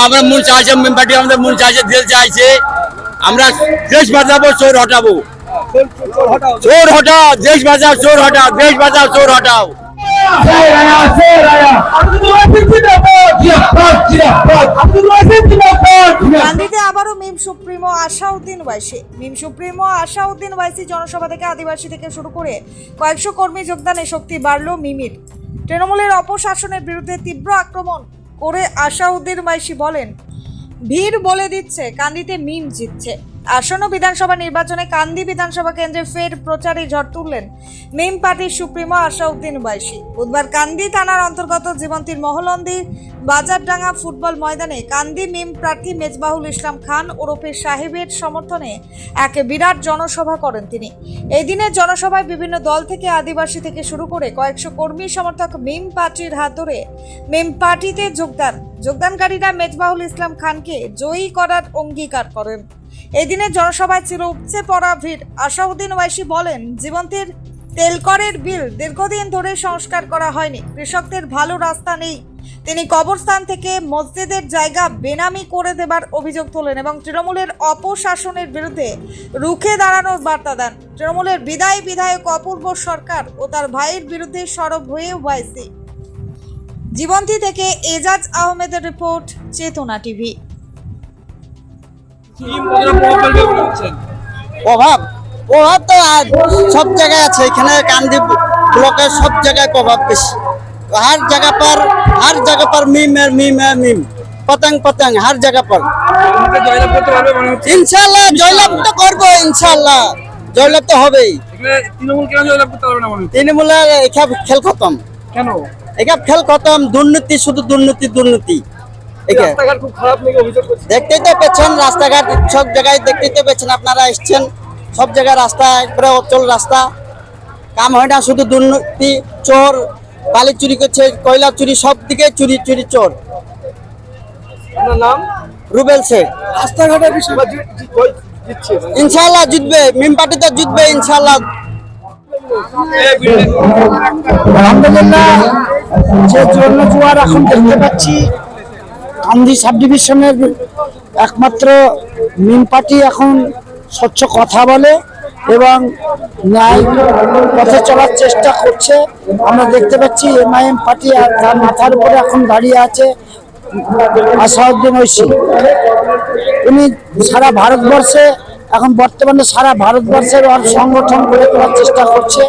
আমরা মূল চাইছে মেম্বারটি আমাদের মূল চাইছে দেশ চাইছে আমরা দেশ বাঁচাবো চোর হটাবো চোর হটাও দেশ বাঁচাও চোর হটাও দেশ বাঁচাও চোর হটাও গান্ধীতে আবারও মিম সুপ্রিমো আসাউদ্দিন ওয়াইসি জনসভা থেকে আদিবাসী থেকে শুরু করে কয়েকশো কর্মী যোগদানে শক্তি বাড়ল মিমির। তৃণমূলের অপশাসনের বিরুদ্ধে তীব্র আক্রমণ করে আসাউদ্দিন ওয়াইসি বলেন, ভিড় বলে দিচ্ছে কান্দিতে মিম জিতছে। আসন্ন বিধানসভা নির্বাচনে কান্দি বিধানসভা কেন্দ্রে ফের প্রচারে ঝড় তুললেন মিম পার্টির সুপ্রিমো আসাউদ্দিন ওয়াইসি। বুধবার কান্দি থানার অন্তর্গত জীবন্তীর মহলন্দি বাজারডাঙ্গা ফুটবল ময়দানে কান্দি মিম প্রার্থী মেজবাহুল ইসলাম খান ওরফে সাহেবের সমর্থনে এক বিরাট জনসভা করেন তিনি। এই দিনের জনসভায় বিভিন্ন দল থেকে আদিবাসী থেকে শুরু করে কয়েকশো কর্মী সমর্থক মিম পার্টির হাত ধরে মিম পার্টিতে যোগদানকারীরা মেজবাহুল ইসলাম খানকে জয়ী করার অঙ্গীকার করেন। এই দিনের জনসভায় ছিল উপচে পড়া ভিড়। আসাউদ্দিন ওয়াইসি বলেন, জীবন্তীর তেলকরের বিল দীর্ঘদিন ধরে সংস্কার করা হয়নি, কৃষকদের ভালো রাস্তা নেই। তিনি কবরস্থান থেকে মসজিদের জায়গা বেনামি করে দেবার অভিযোগ তোলেন এবং তৃণমূলের অপশাসনের বিরুদ্ধে রুখে দাঁড়ানোর বার্তা দেন। তৃণমূলের বিদায়ী বিধায়ক অপূর্ব সরকার ও তার ভাইয়ের বিরুদ্ধে সরব হয়ে ওয়াইসি। জীবন্তী থেকে এজাজ আহমেদের রিপোর্ট, চেতনা টিভি। প্রভাব তো সব জায়গায় আছে, এখানে কান্দি ব্লকের সব জায়গায় প্রভাব বেশি। हर जगह पर मीम पतंग हर जगह पर इंशाल्लाह জয়লাভ তো করব, ইনশাআল্লাহ জয়লাভ তো হবেই। তৃণমূল কেন জয়লাভ করতে পারবে না মানুষ? তৃণমূলের এসব খেল খতম। কেন এসব খেল খতম, দুর্নীতি, শুধু দুর্নীতি। রাস্তাঘাট খুব খারাপ নাকি অভিযোগ করছে? দেখতেই তো পেয়েছেন, রাস্তাঘাট সব জায়গায় দেখতেই তো পেয়েছেন, আপনারা এসছেন, সব জায়গায় রাস্তা একবারে অচল রাস্তা, কাম হয় না, শুধু দুর্নীতি, চোর, বালি চুরি করছে, কয়লা চুরি, সব দিকে চুরি চোর। আপনার নাম? রুবেল শেখ। রাস্তাঘাটের বিষয় ইনশাআল্লাহ জিতবে, মিম পার্টি তো জিতবে ইনশাআল্লাহ। আলহামদুলিল্লাহ, যে জোয়ার এখন দেখতে পাচ্ছি কান্দি সাব ডিভিশনের একমাত্র মিম পার্টি এখন স্বচ্ছ কথা বলে এবং ন্যায় পথে চলার চেষ্টা করছে। আমরা দেখতে পাচ্ছি এমআইএম পার্টি আর তার মাথার উপরে এখন দাঁড়িয়ে আছে আসাউদ্দিন ওয়াইসি। উনি সারা ভারতবর্ষে এখন বর্তমানে সারা ভারতবর্ষের সংগঠন গড়ে তোলার চেষ্টা করছে।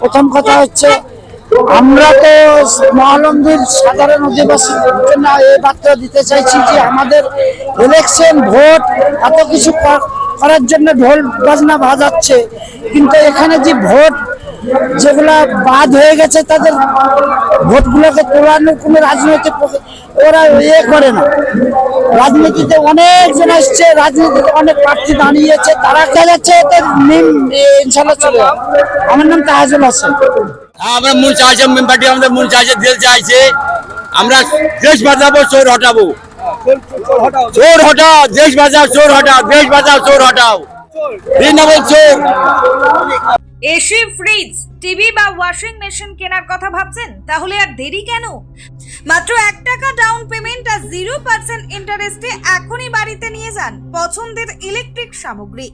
প্রথম কথা হচ্ছে, আমরা তো মহালন্দির সাধারণ অধিবাসীর জন্য এই বার্তা দিতে চাইছি যে আমাদের ইলেকশন ভোট এত কিছু করার জন্য ঢোল বাজনা বাজাচ্ছে, কিন্তু এখানে যে ভোট যেগুলা বাদ হয়ে গেছে তাদের ভোটগুলোকে তোলানোর কোনো রাজনৈতিক ওরা করে না। রাজনীতিতে অনেকজন আসছে, রাজনীতিতে অনেক প্রার্থী দাঁড়িয়েছে, তারা দেখা যাচ্ছে ইনশাল্লাহ চলে যাবে। আমার নাম তাহাজুল হাসান। আমরা মূল চাইছে মেম্বারটি আমাদের মূল চাইছে দেশ চাইছে আমরা দেশ বাঁচাবো চোর হটাবো চোর হটাও দেশ বাঁচাও চোর হটাও দেশ বাঁচাও চোর হটাও চোর। এসি ফ্রিজ, টিভি বা ওয়াশিং মেশিন কেনার কথা ভাবছেন? তাহলে আর দেরি কেন? মাত্র 1 টাকা ডাউন পেমেন্ট আর 0% ইন্টারেস্টে এখনই বাড়িতে নিয়ে যান পছন্দের ইলেকট্রিক সামগ্রী।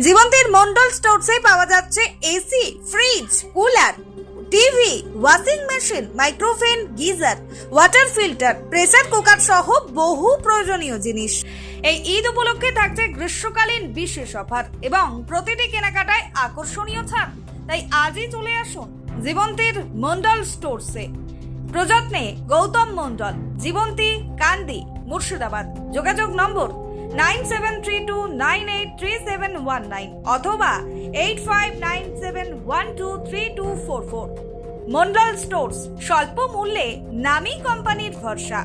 জীবন্তীর মন্ডল স্টোরসে পাওয়া যাচ্ছে AC, fridge, cooler, TV, washing machine, micro oven, geyser, water filter, pressure cooker সহ বহু প্রয়োজনীয় জিনিস। এই ঈদ উপলক্ষে থাকছে গ্রীষ্মকালীন বিশেষ অফার এবং প্রতিটি কেনাকাটায় আকর্ষণীয় ছাড়। তাই আজই চলে আসুন জীবন্তীর মন্ডল স্টোরসে। প্রযত্নে গৌতম মন্ডল, জীবন্তী, কান্দি, মুর্শিদাবাদ। যোগাযোগ নম্বর 9732983719 অথবা 8597123244। মন্ডল স্টোরস, স্বল্প মূল্যে নামী কোম্পানির ভরসা।